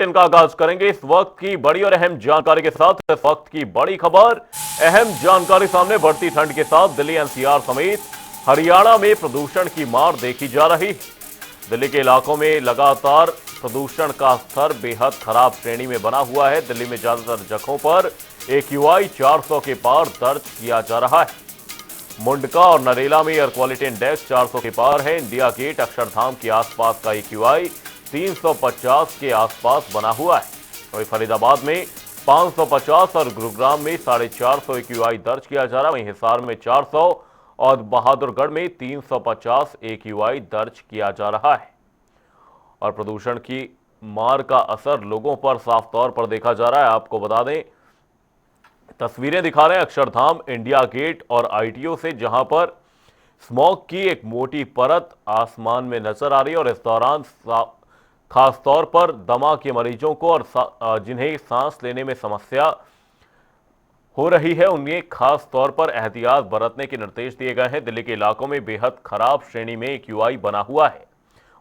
Bulletin का आगाज करेंगे इस वक्त की बड़ी और अहम जानकारी के साथ। इस वक्त की बड़ी खबर, अहम जानकारी सामने। बढ़ती ठंड के साथ दिल्ली एनसीआर समेत हरियाणा में प्रदूषण की मार देखी जा रही है। दिल्ली के इलाकों में लगातार प्रदूषण का स्तर बेहद खराब श्रेणी में बना हुआ है। दिल्ली में ज्यादातर जगहों पर AQI 400 के पार दर्ज किया जा रहा है। मुंडका और नरेला में एयर क्वालिटी इंडेक्स 400 के पार है। इंडिया गेट, अक्षरधाम के आसपास का AQI 350 के आसपास बना हुआ है। वहीं फरीदाबाद में 550 और गुरुग्राम में 450 AQI दर्ज किया जा रहा है। वहीं हिसार में 400 और बहादुरगढ़ में 350 AQI दर्ज किया जा रहा है। और प्रदूषण की मार का असर लोगों पर साफ तौर पर देखा जा रहा है। आपको बता दें, तस्वीरें दिखा रहे हैं अक्षरधाम, इंडिया गेट और ITO से, जहां पर स्मॉग की एक मोटी परत आसमान में नजर आ रही है। और इस दौरान खास तौर पर दमा के मरीजों को और जिन्हें सांस लेने में समस्या हो रही है, उन्हें खास तौर पर एहतियात बरतने के निर्देश दिए गए हैं। दिल्ली के इलाकों में बेहद खराब श्रेणी में AQI बना हुआ है।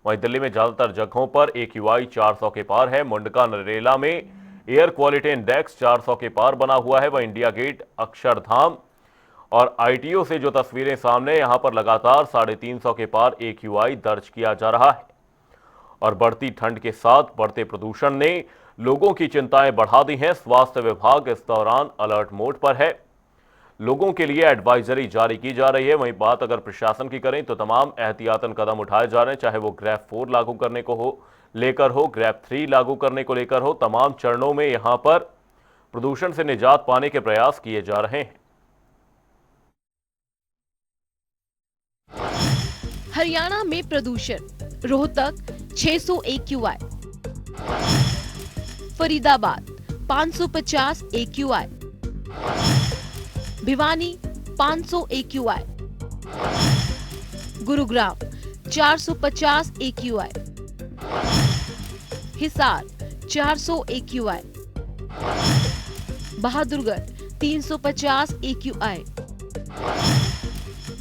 वहीं दिल्ली में ज्यादातर जगहों पर AQI 400 के पार है। मुंडका नरेला में एयर क्वालिटी इंडेक्स 400 के पार बना हुआ है। वह इंडिया गेट, अक्षरधाम और ITO से जो तस्वीरें सामने, यहां पर लगातार 350 के पार AQI दर्ज किया जा रहा है। और बढ़ती ठंड के साथ बढ़ते प्रदूषण ने लोगों की चिंताएं बढ़ा दी हैं। स्वास्थ्य विभाग इस दौरान अलर्ट मोड पर है। लोगों के लिए एडवाइजरी जारी की जा रही है। वहीं बात अगर प्रशासन की करें तो तमाम एहतियातन कदम उठाए जा रहे हैं, चाहे वो ग्रैप 4 लागू करने को लेकर हो, ग्रैप 3 लागू करने को लेकर हो। तमाम चरणों में यहां पर प्रदूषण से निजात पाने के प्रयास किए जा रहे हैं। हरियाणा में प्रदूषण, Rohtak 600 AQI, Faridabad 550 AQI, Bhiwani 500 AQI, Gurugram 450 AQI, Hisar 400 AQI, Bahadurgarh 350 AQI,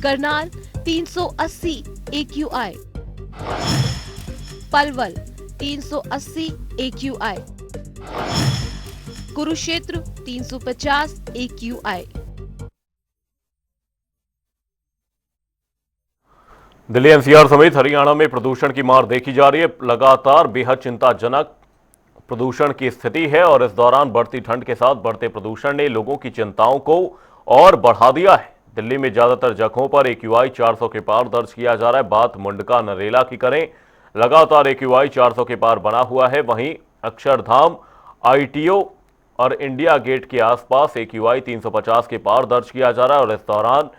Karnal 380 AQI, Palwal 380 AQI, Kurukshetra 350 AQI। Delhi NCR समेत हरियाणा में प्रदूषण की मार देखी जा रही है। लगातार बेहद चिंताजनक प्रदूषण की स्थिति है। और इस दौरान बढ़ती ठंड के साथ बढ़ते प्रदूषण ने लोगों की चिंताओं को और बढ़ा दिया है। दिल्ली में ज्यादातर जगहों पर AQI 400 के पार दर्ज किया जा रहा है। बात मुंडका नरेला की करें, लगातार AQI 400 के पार बना हुआ है। वहीं अक्षरधाम, ITO और इंडिया गेट के आसपास AQI 350 के पार दर्ज किया जा रहा है। और इस दौरान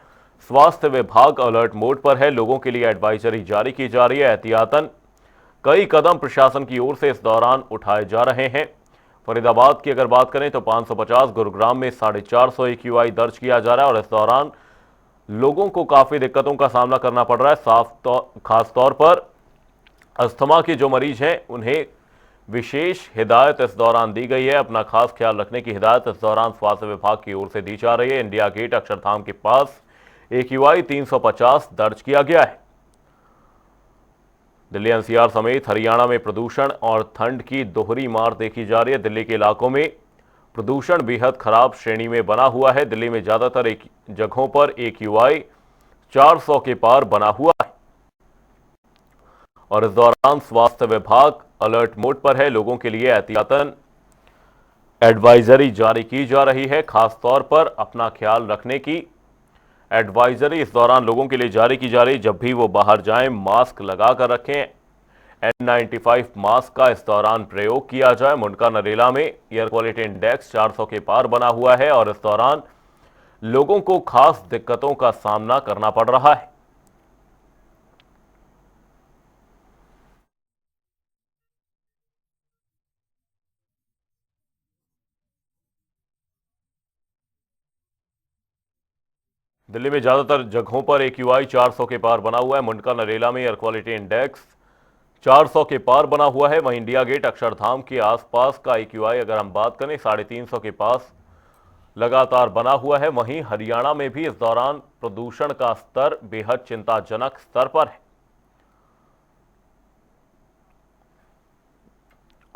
स्वास्थ्य विभाग अलर्ट मोड पर है। लोगों के लिए एडवाइजरी जारी की जा रही है। एहतियातन कई कदम प्रशासन की ओर से इस दौरान उठाए जा रहे हैं। फरीदाबाद की अगर बात करें तो 550, गुरुग्राम में 450 AQI दर्ज किया जा रहा है। और इस दौरान लोगों को काफी दिक्कतों का सामना करना पड़ रहा है। खास तौर पर अस्थमा के जो मरीज हैं, उन्हें विशेष हिदायत इस दौरान दी गई है। अपना खास ख्याल रखने की हिदायत इस दौरान स्वास्थ्य विभाग की ओर से दी जा रही है। इंडिया गेट, अक्षरधाम के पास AQI 350 दर्ज किया गया है। दिल्ली NCR समेत हरियाणा में प्रदूषण और ठंड की दोहरी मार देखी जा रही है। दिल्ली के इलाकों में प्रदूषण बेहद खराब श्रेणी में बना हुआ है। दिल्ली में ज्यादातर जगहों पर AQI 400 के पार बना हुआ है। और इस दौरान स्वास्थ्य विभाग अलर्ट मोड पर है। लोगों के लिए एहतियातन एडवाइजरी जारी की जा रही है। खासतौर पर अपना ख्याल रखने की एडवाइजरी इस दौरान लोगों के लिए जारी की जा रही है। जब भी वो बाहर जाएं, मास्क लगा कर रखें। N95 मास्क का इस दौरान प्रयोग किया जाए। मुंडका नरेला में एयर क्वालिटी इंडेक्स 400 के पार बना हुआ है। और इस दौरान लोगों को खास दिक्कतों का सामना करना पड़ रहा है। दिल्ली में ज्यादातर जगहों पर AQI 400 के पार बना हुआ है। मुंडका नरेला में एयर क्वालिटी इंडेक्स 400 के पार बना हुआ है। वहीं इंडिया गेट, अक्षरधाम के आसपास का AQI अगर हम बात करें 350 के पास लगातार बना हुआ है। वहीं हरियाणा में भी इस दौरान प्रदूषण का स्तर बेहद चिंताजनक स्तर पर है।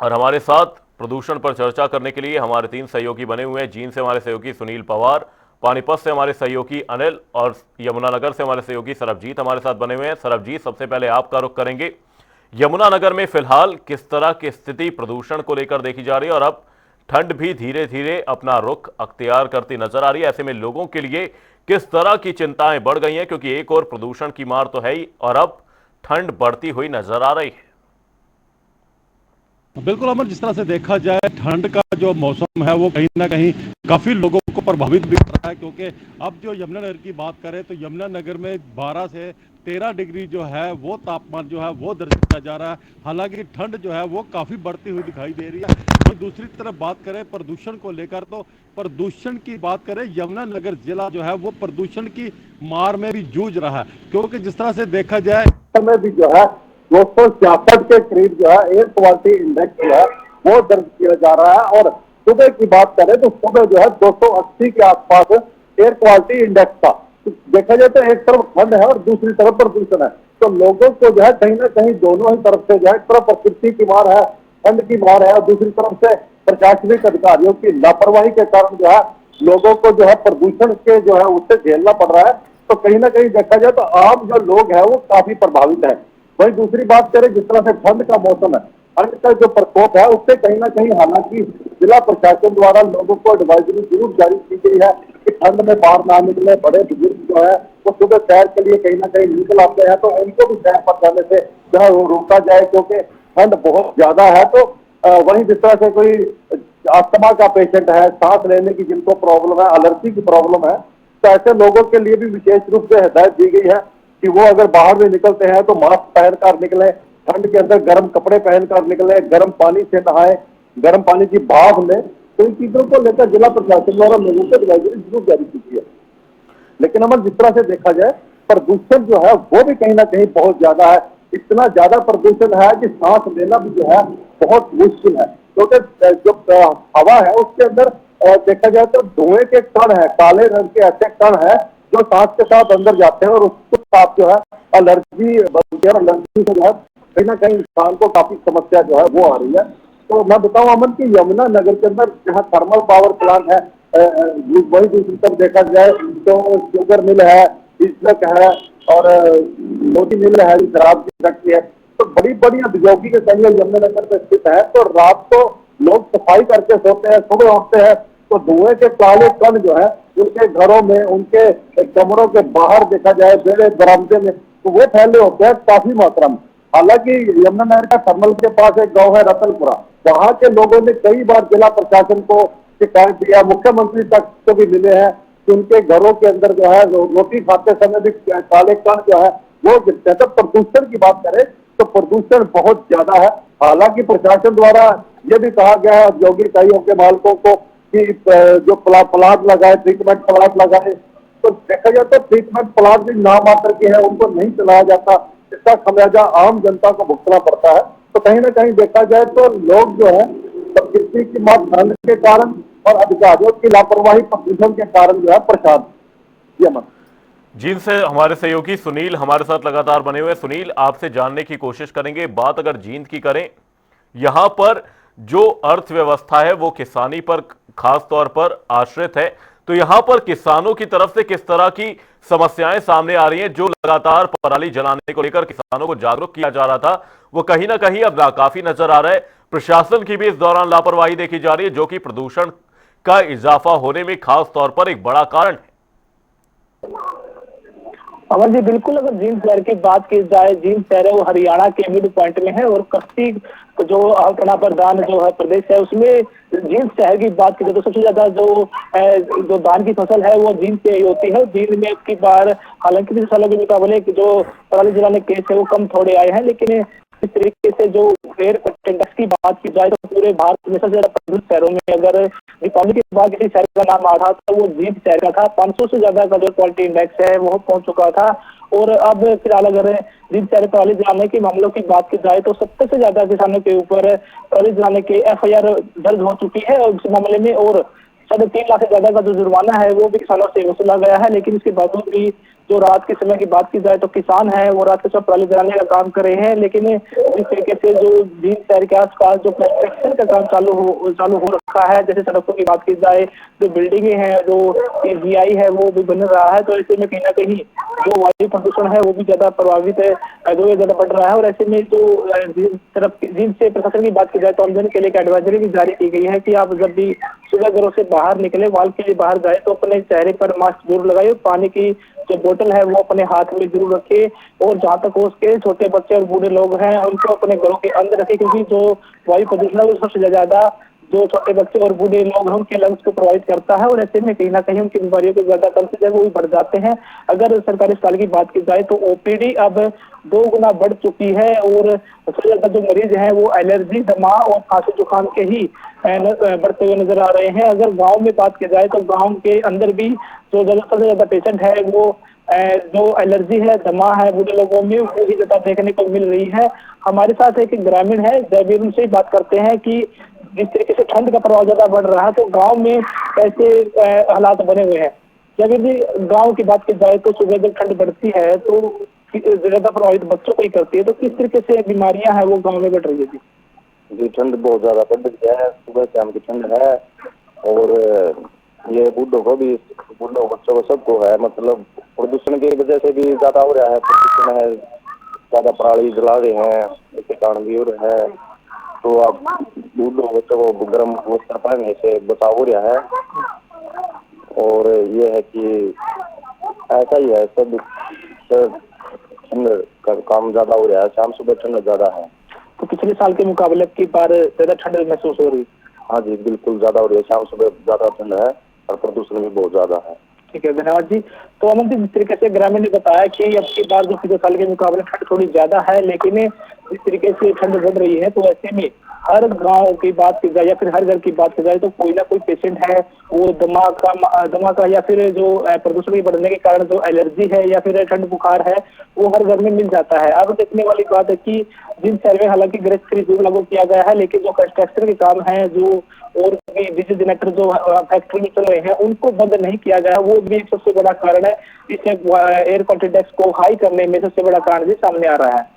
और हमारे साथ प्रदूषण पर चर्चा करने के लिए हमारे 3 सहयोगी बने हुए हैं। जींद से हमारे सहयोगी सुनील पवार, पानीपत से हमारे सहयोगी अनिल और यमुनानगर से हमारे सहयोगी सरबजीत हमारे साथ बने हुए हैं। सरबजीत, सबसे पहले आपका रुख करेंगे। यमुनानगर में फिलहाल किस तरह की स्थिति प्रदूषण को लेकर देखी जा रही है और अब ठंड भी धीरे धीरे अपना रुख अख्तियार करती नजर आ रही है। ऐसे में लोगों के लिए किस तरह की चिंताएं बढ़ गई हैं, क्योंकि एक और प्रदूषण की मार तो है ही और अब ठंड बढ़ती हुई नजर आ रही है। बिल्कुल अमर, जिस तरह से देखा जाए ठंड का जो मौसम है वो कहीं ना कहीं काफी लोगों को प्रभावित भी कर रहा है, क्योंकि अब जो यमुनानगर की बात करें तो यमुनानगर में 12 से 13 डिग्री जो है वो तापमान जो है वो दर्ज किया जा रहा है। हालांकि ठंड जो है वो काफी बढ़ती हुई दिखाई दे रही है। तो दूसरी तरफ बात करें प्रदूषण को लेकर, तो प्रदूषण की बात करें, यमुनानगर जिला जो है वो प्रदूषण की मार में भी जूझ रहा है, क्योंकि जिस तरह से देखा जाए में भी जो है 266 के करीब जो है एयर क्वालिटी इंडेक्स जो है वो दर्ज किया जा रहा है। और सुबह की बात करें तो सुबह जो है 280 के आसपास एयर क्वालिटी इंडेक्स था। तो देखा जाए तो एक तरफ ठंड है और दूसरी तरफ प्रदूषण है, तो लोगों को जो है कहीं ना कहीं दोनों ही तरफ से जो है, एक तरफ प्रकृति की मार है, ठंड की मार है, और दूसरी तरफ से प्रशासनिक अधिकारियों की लापरवाही के कारण जो है लोगों को जो है प्रदूषण के जो है उससे झेलना पड़ रहा है। तो कहीं ना कहीं देखा जाए तो आम जो लोग हैं वो काफी प्रभावित है। वही दूसरी बात करें, जिस तरह से ठंड का मौसम है, ठंड का जो प्रकोप है उससे कहीं ना कहीं हालांकि जिला प्रशासन द्वारा लोगों को एडवाइजरी जरूर जारी की गई है कि ठंड में बाहर ना निकले। बड़े बुजुर्ग जो है वो सुबह सैर के लिए कहीं ना कहीं निकल आते हैं, तो उनको भी सैर पर जाने से जो है वो रोका जाए, क्योंकि ठंड बहुत ज्यादा है। तो वहीं जिस तरह से कोई अस्थमा का पेशेंट है, सांस लेने की जिनको प्रॉब्लम है, एलर्जी की प्रॉब्लम है, तो ऐसे लोगों के लिए भी विशेष रूप से हिदायत दी गई है कि वो अगर बाहर भी निकलते हैं तो मास्क पहनकर निकले, ठंड के अंदर गर्म कपड़े पहनकर निकले, गर्म पानी से नहाए, गर्म पानी की भाप लें। तो इन चीजों को लेकर जिला प्रशासन द्वारा लोगों को एडवाइजरी जरूर जारी की गई है। लेकिन अमर, जिस तरह से देखा जाए प्रदूषण जो है वो भी कहीं ना कहीं बहुत ज्यादा है। इतना ज्यादा प्रदूषण है कि सांस लेना भी जो है बहुत मुश्किल है, क्योंकि जो हवा है उसके अंदर देखा जाए तो धुएं के कण है, काले रंग के ऐसे कण है जो सांस के साथ अंदर जाते हैं और उसके साथ जो है एलर्जी बनती है। एलर्जी से जो है कहीं ना कहीं इंसान को काफी समस्या जो है वो आ रही है। तो मैं बताऊं अमन की यमुनानगर के अंदर जहाँ थर्मल पावर प्लांट है, वही दूसरी तरफ देखा जाए तो शुगर मिल है, इस्लक है और मोदी मिल है, शराब की फैक्ट्री है। तो बड़ी बड़ी औद्योगिक इकाइयां यमुनानगर में स्थित है। तो रात को लोग सफाई करके सोते हैं, सुबह उठते हैं तो धुएं के काले कण जो है उनके घरों में, उनके कमरों के बाहर देखा जाए, बेड़े बरामदे में, तो वो फैले होते हैं काफी मात्रा में। हालांकि यमुनानगर का थर्मल के पास एक गांव है रतनपुरा, वहां के लोगों ने कई बार जिला प्रशासन को शिकायत दिया, मुख्यमंत्री तक को भी मिले हैं कि उनके घरों के अंदर जो है रोटी खाते समय भी काले कण जो है वो गिरते हैं। तो प्रदूषण की बात करें तो प्रदूषण बहुत ज्यादा है। हालांकि प्रशासन द्वारा ये भी कहा गया है औद्योगिक इकाइयों के मालिकों को कि जो प्लांट लगाए, ट्रीटमेंट प्लांट लगाए, तो देखा जाए तो ट्रीटमेंट प्लांट भी नाम मात्र के हैं, उनको नहीं चलाया जाता, इसका खमियाजा आम जनता को भुगतना पड़ता है। तो कहीं ना कहीं देखा जाए तो लोग जो है प्रकृति की मार ठंड के कारण और अधिकारियों की लापरवाही, प्रदूषण के कारण जो है परेशान। जिनसे हमारे सहयोगी सुनील हमारे साथ लगातार बने हुए। सुनील, आपसे जानने की कोशिश करेंगे, बात अगर जींद की करें, यहां पर जो अर्थव्यवस्था है वो किसानी पर खास तौर पर आश्रित है, तो यहां पर किसानों की तरफ से किस तरह की समस्याएं सामने आ रही हैं? जो लगातार पराली जलाने को लेकर किसानों को जागरूक किया जा रहा था वो कहीं ना कहीं अब नाकाफी नजर आ रहा है। प्रशासन की भी इस दौरान लापरवाही देखी जा रही है, जो कि प्रदूषण का इजाफा होने में खास तौर पर एक बड़ा कारण है। अमर जी, बिल्कुल, अगर जींद शहर की बात की जाए, जींद शहर है वो हरियाणा के मिड पॉइंट में है और कृषि जो अपना प्रधान जो है प्रदेश है, उसमें जींद शहर की बात की जाए तो सबसे ज्यादा जो धान की फसल है वो जींद से ही होती है। जींद में अब की बार हालांकि पिछले सालों के मुकाबले जो पराली जलाने केस है वो कम थोड़े आए हैं, लेकिन इस तरीके से जो एयर इंडेक्स की बात की जाए तो पूरे भारत में सबसे ज्यादा प्रदूषित शहरों में अगर दीपावली के बाद किसी शहर का नाम आ रहा तो वो जींद शहर का था। 500 से ज्यादा का जो क्वालिटी इंडेक्स है वो पहुंच चुका था। और अब फिलहाल अगर जींद शहर पराली जलाने के मामलों की बात की जाए तो 70 से ज्यादा किसानों के ऊपर पराली जलाने के FIR दर्ज हो चुकी है और इस मामले में और 3.5 लाख से ज्यादा का जो जुर्माना है वो भी किसानों से वसूला गया है। लेकिन इसके बावजूद भी जो रात के समय की बात की जाए तो किसान है वो रात के समय पराली जलाने का काम कर रहे हैं, लेकिन जिस तरीके से जो जींद शहर के आसपास जो कंस्ट्रक्शन का काम चालू हो रखा है, जैसे सड़कों की बात की जाए, जो बिल्डिंगे हैं, जो जीआई है वो भी बन रहा है, तो ऐसे में कहीं ना कहीं जो वायु प्रदूषण है वो भी ज्यादा प्रभावित है, जो ये ज्यादा बढ़ रहा है। और ऐसे में जो जींद से प्रशासन की बात की जाए तो आमजन के लिए एक एडवाइजरी भी जारी की गई है कि आप जब भी सुबह घरों से बाहर निकले, वॉल के लिए बाहर जाए तो अपने चेहरे पर मास्क जरूर लगाए, पानी की जो बोतल है वो अपने हाथ में जरूर रखे, और जहां तक हो सके छोटे बच्चे और बूढ़े लोग हैं उनको अपने घरों के अंदर रखे, क्योंकि जो वायु प्रदूषण है वो सबसे ज्यादा जो छोटे बच्चे और बूढ़े लोग हैं उनके लंग्स को प्रभावित करता है, और ऐसे में कहीं ना कहीं उनकी बीमारियों के ज्यादा चांसेस है वो भी बढ़ जाते हैं। अगर सरकारी अस्पताल की बात की जाए तो ओपीडी अब 2 गुना बढ़ चुकी है, और सबसे ज्यादा जो मरीज हैं वो एलर्जी, दमा और खांसी जुकाम के ही बढ़ते हुए नजर आ रहे हैं। अगर गांव में बात की जाए तो गांव के अंदर भी जो सबसे ज्यादा पेशेंट है वो जो एलर्जी है, दमा है, बूढ़े लोगों में वो ही ज्यादा देखने को मिल रही है। हमारे साथ एक ग्रामीण है जयवीर, उनसे बात करते हैं कि जिस तरीके से ठंड का प्रभाव ज्यादा बढ़ रहा है तो गांव में कैसे हालात बने हुए हैं। जयवीर जी, गांव की बात की जाए तो सुबह जब ठंड बढ़ती है तो ज्यादा प्रभावित बच्चों को ही करती है, तो किस तरीके से बीमारियां हैं वो गांव में बढ़ रही है? जी, ठंड बहुत ज्यादा बढ़ गया है, सुबह शाम की ठंड है, और ये बूढ़ों को भी, बूढ़ों बच्चों को सबको है, मतलब प्रदूषण की वजह से भी ज्यादा हो रहा है, प्रदूषण है, ज्यादा पराली जला रहे हैं, इसके कारण भी हो रहा है। तो अब बूढ़ों बच्चों को गर्म वस्त्र पहनने से बचाव हो रहा है, और ये है कि ऐसा ही है, सब ठंड का काम ज्यादा हो रहा है, शाम सुबह ठंड ज्यादा है। तो पिछले साल के मुकाबले की बार ज्यादा ठंड महसूस हो रही है? हाँ जी, बिल्कुल ज्यादा हो रही है, शाम सुबह ज्यादा ठंड है और प्रदूषण भी बहुत ज्यादा है। ठीक है, धन्यवाद जी। तो अमन जी, जिस तरीके से ग्रामीण ने बताया कि अब की बार जो पिछले साल के मुकाबले ठंड थोड़ी ज्यादा है, लेकिन जिस तरीके से ठंड बढ़ रही है तो ऐसे में हर गांव की बात की जाए या फिर हर घर की बात की जाए तो कोई ना कोई पेशेंट है वो दमा का या फिर जो प्रदूषण के बढ़ने के कारण जो एलर्जी है या फिर ठंड बुखार है वो हर घर में मिल जाता है। अब देखने वाली बात है कि जिन शहर में हालांकि गैस फ्री जोन लागू किया गया है, लेकिन जो कंस्ट्रक्शन के काम है, जो और भी बिजली जनरेटर जो फैक्ट्री में चल रहे हैं उनको बंद नहीं किया गया, वो भी एक सबसे बड़ा कारण है। इसमें एयर क्वालिटी इंडेक्स को हाई करने में सबसे बड़ा कारण भी सामने आ रहा है।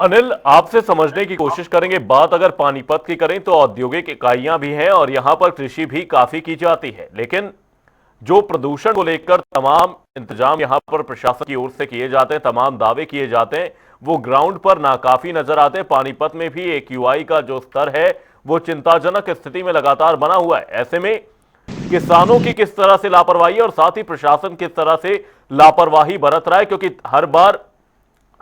अनिल, आपसे समझने की कोशिश करेंगे। बात अगर पानीपत की करें तो औद्योगिक इकाइयां भी हैं और यहां पर कृषि भी काफी की जाती है, लेकिन जो प्रदूषण को लेकर तमाम इंतजाम यहां पर प्रशासन की ओर से किए जाते हैं, तमाम दावे किए जाते हैं, वो ग्राउंड पर नाकाफी नजर आते हैं। पानीपत में भी AQI का जो स्तर है वो चिंताजनक स्थिति में लगातार बना हुआ है। ऐसे में किसानों की किस तरह से लापरवाही और साथ ही प्रशासन किस तरह से लापरवाही बरत रहा है, क्योंकि हर बार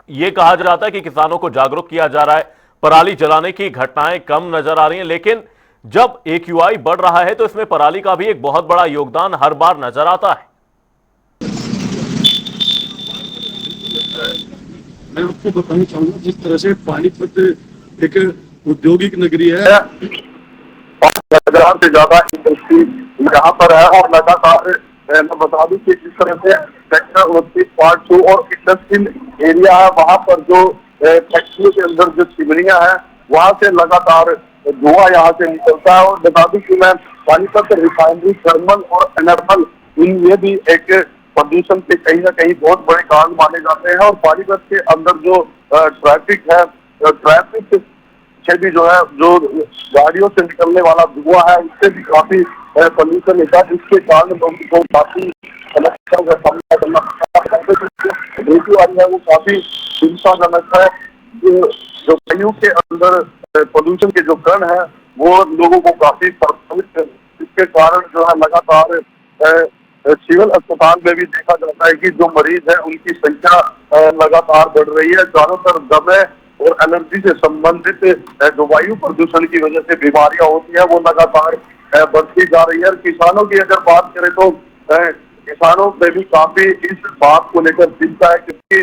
यह कहा जाता है कि किसानों को जागरूक किया जा रहा है, पराली जलाने की घटनाएं कम नजर आ रही हैं, लेकिन जब AQI बढ़ रहा है तो इसमें पराली का भी एक बहुत बड़ा योगदान हर बार नजर आता है। मैं आपको बताना चाहूंगा, जिस तरह से पानीपत एक औद्योगिक नगरी है, 5,000 से ज्यादा इंडस्ट्री यहाँ पर है, और लगातार मैं बता दूं कि जिस तरह से सेक्टर 29 पार्ट 2 और इंडस्ट्रियल एरिया है, वहाँ पर जो फैक्ट्रियों के अंदर जो चिमनियां हैं वहाँ से लगातार धुआं यहाँ से निकलता है। और बता दूं कि मैं पानीपत रिफाइनरी, थर्मल और एनर्मल, ये भी एक प्रदूषण के कहीं ना कहीं बहुत बड़े कारण माने जाते हैं। और पानीपत के अंदर जो ट्रैफिक है, ट्रैफिक से भी जो है, जो गाड़ियों से निकलने वाला धुआं है, उससे भी काफी पोल्यूशन होता है, जिसके कारण लोगों को काफी समस्याओं का सामना करना पड़ता है। वो काफी चिंताजनक है। जो वायु के अंदर पोल्यूशन के जो कण है वो लोगों को काफी प्रभावित है, जिसके कारण जो है लगातार सिविल अस्पताल में भी देखा जाता है कि जो मरीज है उनकी संख्या लगातार बढ़ रही है। चारों तरफ दमे और एलर्जी से संबंधित जो वायु प्रदूषण की वजह से बीमारियां होती है वो लगातार बढ़ती जा रही है। और किसानों की अगर बात करें तो किसानों में भी काफी इस बात को लेकर चिंता है, क्योंकि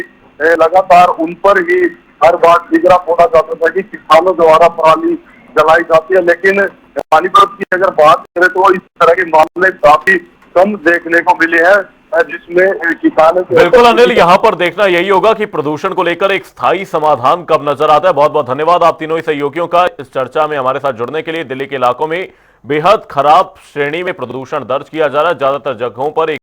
लगातार उन पर ही हर बार जिगरा फोड़ा जाता था कि किसानों द्वारा पराली जलाई जाती है, लेकिन पानीपत की अगर बात करें तो इस तरह के मामले काफी कम देखने को मिले हैं, जिसमें किसानों को। बिल्कुल अनिल, यहां पर देखना यही होगा कि प्रदूषण को लेकर एक स्थायी समाधान कब नजर आता है। बहुत बहुत धन्यवाद आप तीनों ही सहयोगियों का इस चर्चा में हमारे साथ जुड़ने के लिए। दिल्ली के इलाकों में बेहद खराब श्रेणी में प्रदूषण दर्ज किया जा रहा है, ज्यादातर जगहों पर